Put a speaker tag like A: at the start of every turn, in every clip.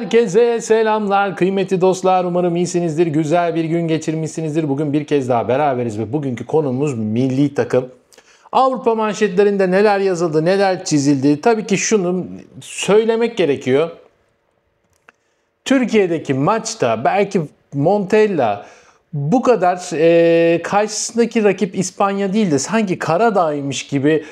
A: Herkese selamlar kıymetli dostlar. Umarım iyisinizdir, güzel bir gün geçirmişsinizdir. Bugün bir kez daha beraberiz ve bugünkü konumuz milli takım. Avrupa manşetlerinde neler yazıldı, neler çizildi? Tabii ki şunu söylemek gerekiyor. Türkiye'deki maçta belki Montella bu kadar karşısındaki rakip İspanya değil de sanki Karadağ'ymış gibi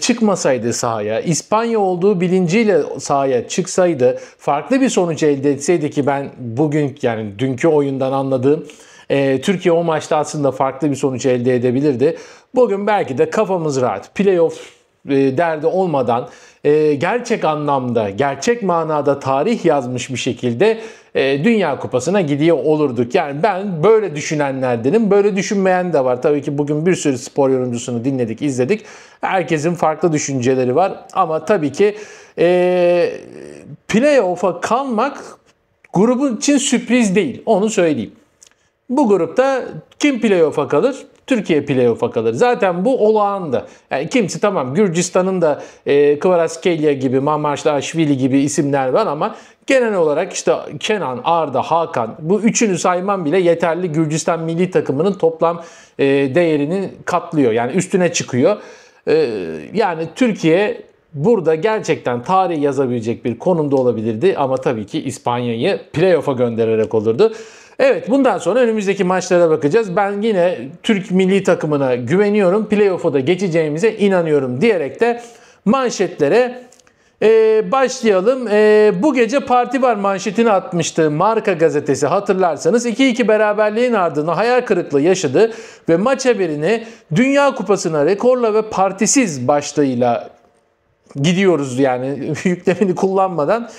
A: çıkmasaydı sahaya, İspanya olduğu bilinciyle sahaya çıksaydı, farklı bir sonuç elde etseydi ki ben bugün yani dünkü oyundan anladığım Türkiye o maçta aslında farklı bir sonuç elde edebilirdi. Bugün belki de kafamız rahat. Playoff derdi olmadan gerçek anlamda, gerçek manada tarih yazmış bir şekilde Dünya Kupası'na gidiyor olurduk. Yani ben böyle düşünenlerdenim. Böyle düşünmeyen de var. Tabii ki bugün bir sürü spor yorumcusunu dinledik, izledik. Herkesin farklı düşünceleri var. Ama tabii ki playoff'a kalmak grubun için sürpriz değil. Onu söyleyeyim. Bu grupta kim playoff'a kalır? Türkiye playoff'a kalır. Zaten bu olağandı. Yani kimse tamam Gürcistan'ın da Kvaratskhelia gibi, Mamaşlaşvili gibi isimler var ama genel olarak işte Kenan, Arda, Hakan bu üçünü saymam bile yeterli Gürcistan milli takımının toplam değerini katlıyor. Yani üstüne çıkıyor. Yani Türkiye burada gerçekten tarih yazabilecek bir konumda olabilirdi ama tabii ki İspanya'yı playoff'a göndererek olurdu. Evet, bundan sonra önümüzdeki maçlara bakacağız. Ben yine Türk milli takımına güveniyorum. Playoff'a da geçeceğimize inanıyorum diyerek de manşetlere başlayalım. Bu gece parti var manşetini atmıştı Marca gazetesi, hatırlarsanız. 2-2 beraberliğin ardından hayal kırıklığı yaşadı ve maç haberini Dünya Kupası'na rekorla ve partisiz başlığıyla gidiyoruz yani yüklemini kullanmadan.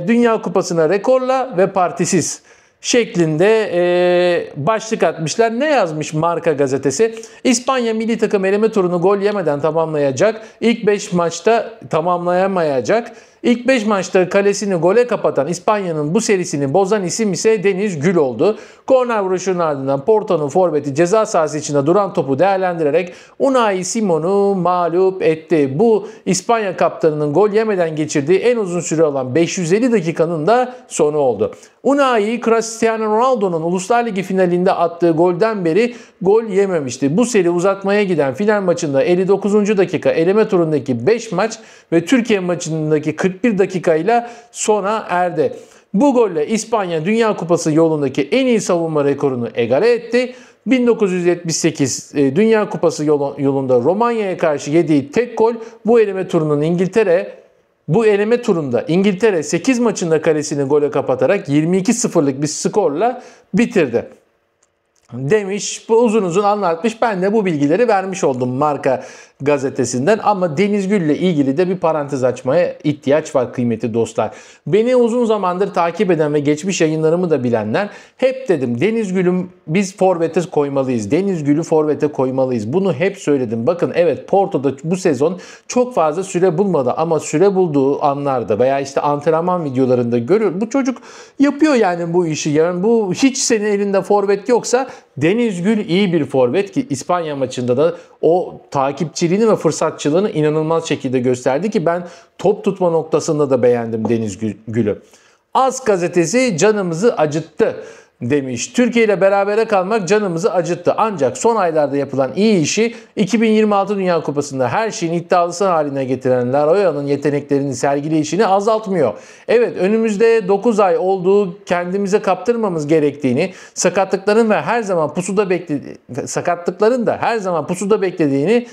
A: Dünya Kupası'na rekorla ve partisiz şeklinde başlık atmışlar. Ne yazmış Marca gazetesi? İspanya milli takım eleme turunu gol yemeden tamamlayacak. İlk 5 maçta tamamlayamayacak. İlk 5 maçta kalesini gole kapatan İspanya'nın bu serisini bozan isim ise Deniz Gül oldu. Korner vuruşunun ardından Porto'nun forveti ceza sahası içinde duran topu değerlendirerek Unai Simon'u mağlup etti. Bu İspanya kaptanının gol yemeden geçirdiği en uzun süre olan 550 dakikanın da sonu oldu. Unai, Cristiano Ronaldo'nun Uluslar Ligi finalinde attığı golden beri gol yememişti. Bu seri uzatmaya giden final maçında 59. dakika eleme turundaki 5 maç ve Türkiye maçındaki 41 dakikayla sona erdi. Bu golle İspanya Dünya Kupası yolundaki en iyi savunma rekorunu egale etti. 1978 Dünya Kupası yolunda Romanya'ya karşı yediği tek gol bu eleme turunda İngiltere 8 maçında kalesini gole kapatarak 22-0'lık bir skorla bitirdi demiş. Bu uzun uzun anlatmış. Ben de bu bilgileri vermiş oldum Marca gazetesinden. Ama Deniz Gül'le ilgili de bir parantez açmaya ihtiyaç var kıymetli dostlar. Beni uzun zamandır takip eden ve geçmiş yayınlarımı da bilenler hep dedim Deniz Gül'ü biz forvete koymalıyız. Deniz Gül'ü forvete koymalıyız. Bunu hep söyledim. Bakın evet Porto'da bu sezon çok fazla süre bulmadı ama süre bulduğu anlarda veya işte antrenman videolarında görüyor. Bu çocuk yapıyor yani bu işi. Yani bu hiç senin elinde forvet yoksa Deniz Gül iyi bir forvet ki İspanya maçında da o takipçiliğini ve fırsatçılığını inanılmaz şekilde gösterdi ki ben top tutma noktasında da beğendim Deniz Gül'ü. AS gazetesi canımızı acıttı demiş. Türkiye ile berabere kalmak canımızı acıttı. Ancak son aylarda yapılan iyi işi 2026 Dünya Kupası'nda her şeyin iddialısı haline getiren Laroya'nın yeteneklerini sergileyişini azaltmıyor. Evet önümüzde 9 ay olduğu kendimize kaptırmamız gerektiğini, sakatlıkların da her zaman pusuda beklediğini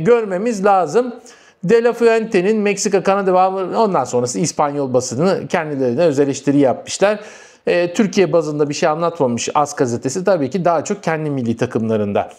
A: görmemiz lazım. De La Fuente'nin Meksika, Kanada ve ondan sonrası İspanyol basını kendilerine öz eleştiri yapmışlar. Türkiye bazında bir şey anlatmamış AS gazetesi tabii ki daha çok kendi milli takımlarında.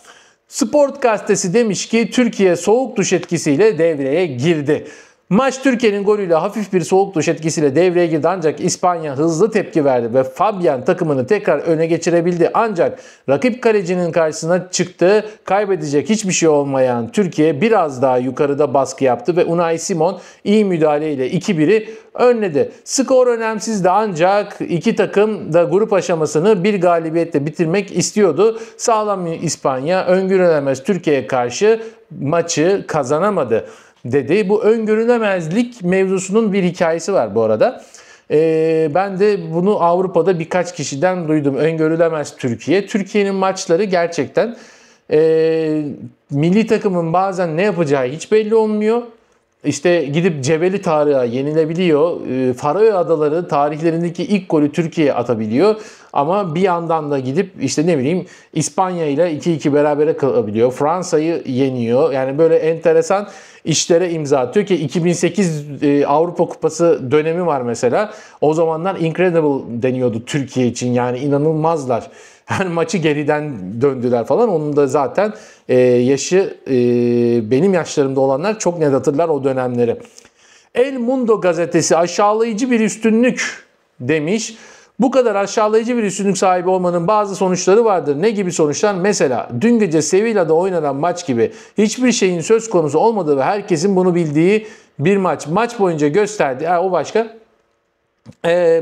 A: Sport gazetesi demiş ki Türkiye soğuk duş etkisiyle devreye girdi. Maç Türkiye'nin golüyle hafif bir soğuk duş etkisiyle devreye girdi ancak İspanya hızlı tepki verdi ve Fabian takımını tekrar öne geçirebildi. Ancak rakip kalecinin karşısına çıktı. Kaybedecek hiçbir şey olmayan Türkiye biraz daha yukarıda baskı yaptı ve Unai Simon iyi müdahaleyle 2-1'i önledi. Skor önemsizdi ancak iki takım da grup aşamasını bir galibiyetle bitirmek istiyordu. Sağlam İspanya öngörülemez Türkiye'ye karşı maçı kazanamadı dedi. Bu öngörülemezlik mevzusunun bir hikayesi var bu arada. Ben de bunu Avrupa'da birkaç kişiden duydum. Öngörülemez Türkiye. Türkiye'nin maçları gerçekten milli takımın bazen ne yapacağı hiç belli olmuyor. İşte gidip Cebeli Tarık'a yenilebiliyor. Faroe Adaları tarihlerindeki ilk golü Türkiye atabiliyor. Ama bir yandan da gidip işte ne bileyim İspanya ile 2-2 berabere kalabiliyor. Fransa'yı yeniyor. Yani böyle enteresan işlere imza atıyor ki 2008 Avrupa Kupası dönemi var mesela. O zamanlar incredible deniyordu Türkiye için. Yani inanılmazlar. Yani maçı geriden döndüler falan. Onun da zaten yaşı benim yaşlarımda olanlar çok net hatırlar o dönemleri. El Mundo gazetesi aşağılayıcı bir üstünlük demiş. Bu kadar aşağılayıcı bir üstünlük sahibi olmanın bazı sonuçları vardır. Ne gibi sonuçlar? Mesela dün gece Sevilla'da oynanan maç gibi hiçbir şeyin söz konusu olmadığı ve herkesin bunu bildiği bir maç. Maç boyunca gösterdi. O başka.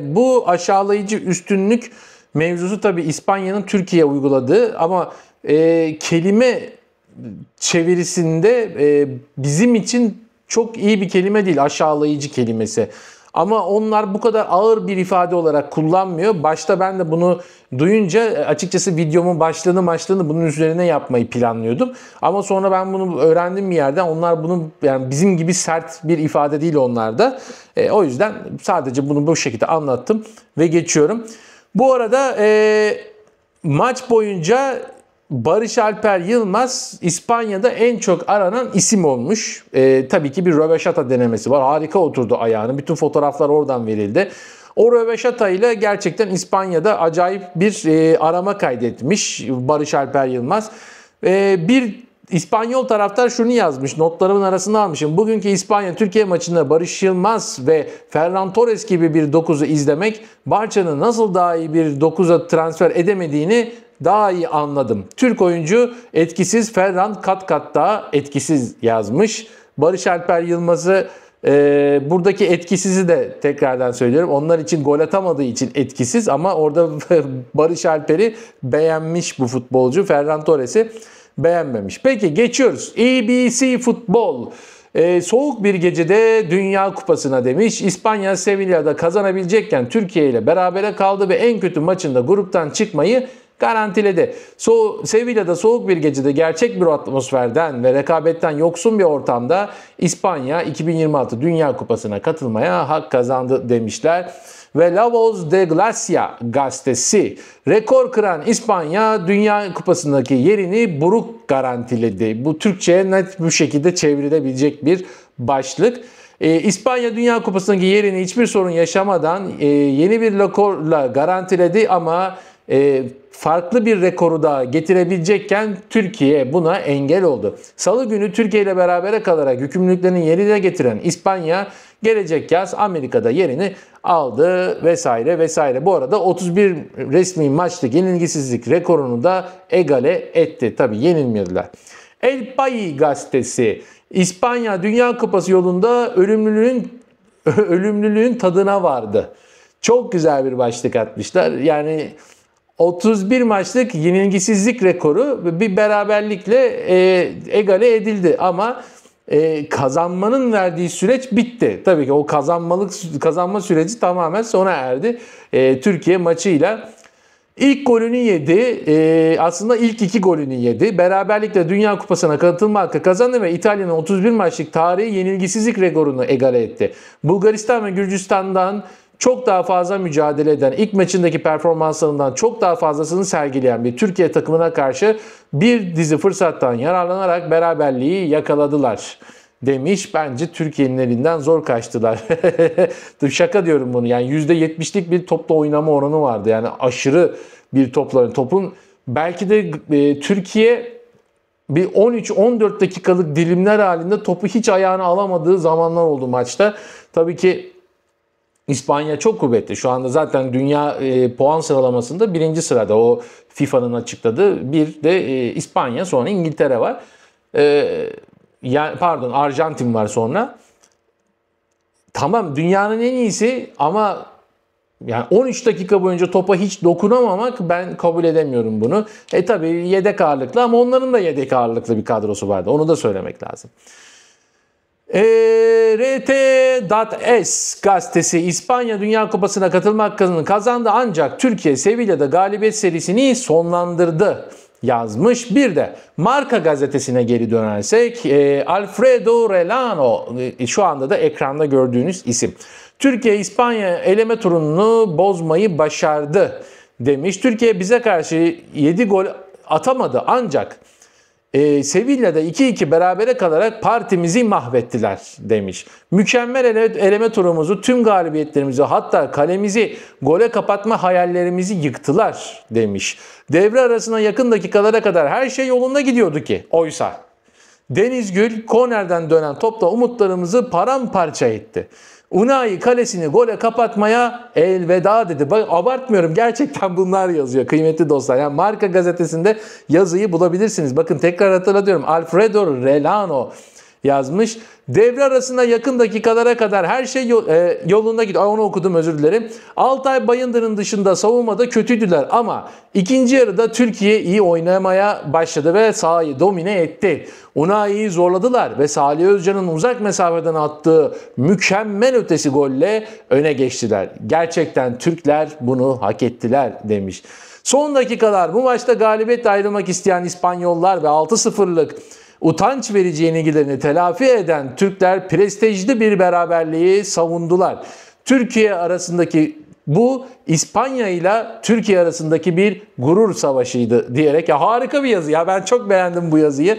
A: Bu aşağılayıcı üstünlük mevzusu tabii İspanya'nın Türkiye'ye uyguladığı ama kelime çevirisinde bizim için çok iyi bir kelime değil aşağılayıcı kelimesi. Ama onlar bu kadar ağır bir ifade olarak kullanmıyor. Başta ben de bunu duyunca açıkçası videomun başlığını bunun üzerine yapmayı planlıyordum. Ama sonra ben bunu öğrendim bir yerden. Onlar bunu yani bizim gibi sert bir ifade değil onlarda. O yüzden sadece bunu bu şekilde anlattım ve geçiyorum. Bu arada maç boyunca Barış Alper Yılmaz İspanya'da en çok aranan isim olmuş. Tabii ki bir röveşata denemesi var. Harika oturdu ayağını. Bütün fotoğraflar oradan verildi. O röveşata ile gerçekten İspanya'da acayip bir arama kaydetmiş Barış Alper Yılmaz. Bir İspanyol taraftar şunu yazmış, notlarımın arasına almışım. Bugünkü İspanya-Türkiye maçında Barış Yılmaz ve Ferran Torres gibi bir 9'u izlemek, Barça'nın nasıl daha iyi bir 9'a transfer edemediğini daha iyi anladım. Türk oyuncu etkisiz, Ferran kat kat daha etkisiz yazmış. Barış Alper Yılmaz'ı buradaki etkisizi de tekrardan söylüyorum. Onlar için gol atamadığı için etkisiz ama orada Barış Alper'i beğenmiş bu futbolcu. Ferran Torres'i beğenmemiş. Peki geçiyoruz. EBC Futbol. Soğuk bir gecede Dünya Kupası'na demiş. İspanya Sevilla'da kazanabilecekken Türkiye ile berabere kaldı ve en kötü maçında gruptan çıkmayı garantiledi. Sevilla'da soğuk bir gecede gerçek bir atmosferden ve rekabetten yoksun bir ortamda İspanya 2026 Dünya Kupası'na katılmaya hak kazandı demişler. Ve La Voz de Glacia gazetesi rekor kıran İspanya Dünya Kupası'ndaki yerini buruk garantiledi. Bu Türkçe'ye net bu şekilde çevrilebilecek bir başlık. İspanya Dünya Kupası'ndaki yerini hiçbir sorun yaşamadan yeni bir rekorla garantiledi ama farklı bir rekoru da getirebilecekken Türkiye buna engel oldu. Salı günü Türkiye ile berabere kalarak yükümlülüklerini yerine getiren İspanya gelecek yaz Amerika'da yerini aldı vesaire vesaire. Bu arada 31 resmi maçlık yenilgisizlik rekorunu da egale etti. Tabii yenilmediler. El País gazetesi İspanya Dünya Kupası yolunda ölümlülüğün tadına vardı. Çok güzel bir başlık atmışlar. Yani 31 maçlık yenilgisizlik rekoru bir beraberlikle egale edildi ama kazanmanın verdiği süreç bitti. Tabii ki o kazanma süreci tamamen sona erdi. Türkiye maçıyla ilk golünü yedi. Aslında ilk 2 golünü yedi. Beraberlikle Dünya Kupası'na katılma hakkı kazandı ve İtalya'nın 31 maçlık tarihi yenilgisizlik rekorunu egale etti. Bulgaristan ve Gürcistan'dan çok daha fazla mücadele eden, ilk maçındaki performanslarından çok daha fazlasını sergileyen bir Türkiye takımına karşı bir dizi fırsattan yararlanarak beraberliği yakaladılar demiş. Bence Türkiye'nin elinden zor kaçtılar. Şaka diyorum bunu. Yani %70'lik bir topla oynama oranı vardı. Yani aşırı bir topun belki de Türkiye bir 13-14 dakikalık dilimler halinde topu hiç ayağına alamadığı zamanlar oldu maçta. Tabii ki İspanya çok kuvvetli. Şu anda zaten dünya puan sıralamasında 1. sırada. O FIFA'nın açıkladığı bir de İspanya, sonra İngiltere var. Arjantin var sonra. Tamam, dünyanın en iyisi ama yani 13 dakika boyunca topa hiç dokunamamak, ben kabul edemiyorum bunu. Tabii yedek ağırlıklı ama onların da yedek ağırlıklı bir kadrosu vardı. Onu da söylemek lazım. RT.es gazetesi İspanya Dünya Kupası'na katılma hakkını kazandı ancak Türkiye Sevilla'da galibiyet serisini sonlandırdı yazmış. Bir de Marca gazetesine geri dönersek Alfredo Relano şu anda da ekranda gördüğünüz isim. Türkiye İspanya eleme turunu bozmayı başardı demiş. Türkiye bize karşı 7 gol atamadı ancak Sevilla'da 2-2 berabere kalarak partimizi mahvettiler demiş. Mükemmel eleme turumuzu, tüm galibiyetlerimizi, hatta kalemizi gole kapatma hayallerimizi yıktılar demiş. Devre arasına yakın dakikalara kadar her şey yolunda gidiyordu ki oysa. Deniz Gül kornerden dönen topla umutlarımızı paramparça etti. Unai kalesini gole kapatmaya elveda dedi. Bak, abartmıyorum, gerçekten bunlar yazıyor kıymetli dostlar. Yani Marca gazetesinde yazıyı bulabilirsiniz. Bakın tekrar hatırlatıyorum. Alfredo Relano yazmış. Devre arasına yakın dakikalara kadar her şey yolunda gidiyor. Onu okudum, özür dilerim. Altay Bayındır'ın dışında savunmada kötüydüler ama ikinci yarıda Türkiye iyi oynamaya başladı ve sahayı domine etti. Unai'yi zorladılar ve Salih Özcan'ın uzak mesafeden attığı mükemmel ötesi golle öne geçtiler. Gerçekten Türkler bunu hak ettiler demiş. Son dakikalar bu maçta galibiyetle ayrılmak isteyen İspanyollar ve 6-0'lık utanç verici yenilgilerini telafi eden Türkler prestijli bir beraberliği savundular. Türkiye arasındaki bu İspanya ile Türkiye arasındaki bir gurur savaşıydı diyerek, ya harika bir yazı ya, ben çok beğendim bu yazıyı.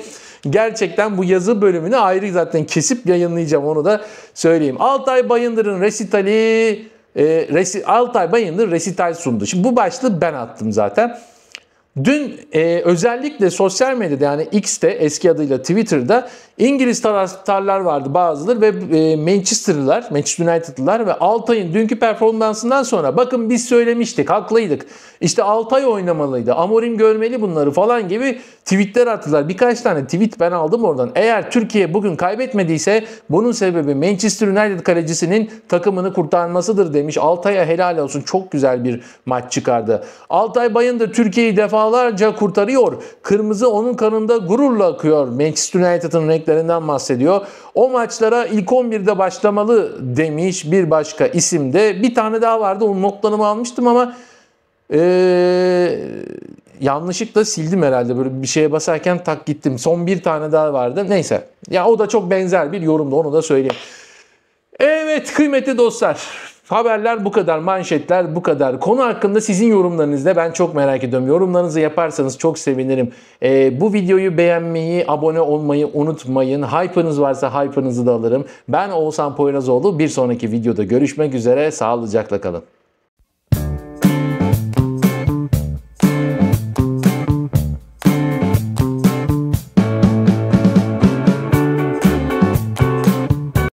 A: Gerçekten bu yazı bölümünü ayrı zaten kesip yayınlayacağım, onu da söyleyeyim. Altay Bayındır'ın Altay Bayındır resital sundu. Şimdi bu başlığı ben attım zaten. Dün özellikle sosyal medyada, yani X'te eski adıyla Twitter'da İngiliz taraftarlar vardı bazıları ve Manchester United'lılar ve Altay'ın dünkü performansından sonra bakın biz söylemiştik, haklıydık. İşte Altay oynamalıydı, Amorim görmeli bunları falan gibi tweetler attılar. Birkaç tane tweet ben aldım oradan. Eğer Türkiye bugün kaybetmediyse bunun sebebi Manchester United kalecisinin takımını kurtarmasıdır demiş. Altay'a helal olsun, çok güzel bir maç çıkardı. Altay Bayındır Türkiye'yi defalarca kurtarıyor. Kırmızı onun kanında gururla akıyor. Manchester United'ın renklerinden bahsediyor. O maçlara ilk 11'de başlamalı demiş bir başka isim de. Bir tane daha vardı, onun notlarımı almıştım ama yanlışlıkla sildim herhalde, böyle bir şeye basarken tak gittim. Son bir tane daha vardı. Neyse. Ya o da çok benzer bir yorumdu, onu da söyleyeyim. Evet kıymetli dostlar. Haberler bu kadar, manşetler bu kadar. Konu hakkında sizin yorumlarınızı da ben çok merak ediyorum. Yorumlarınızı yaparsanız çok sevinirim. Bu videoyu beğenmeyi, abone olmayı unutmayın. Hype'ınız varsa hype'ınızı da alırım. Ben Oğuzhan Poyrazoğlu. Bir sonraki videoda görüşmek üzere. Sağlıcakla kalın.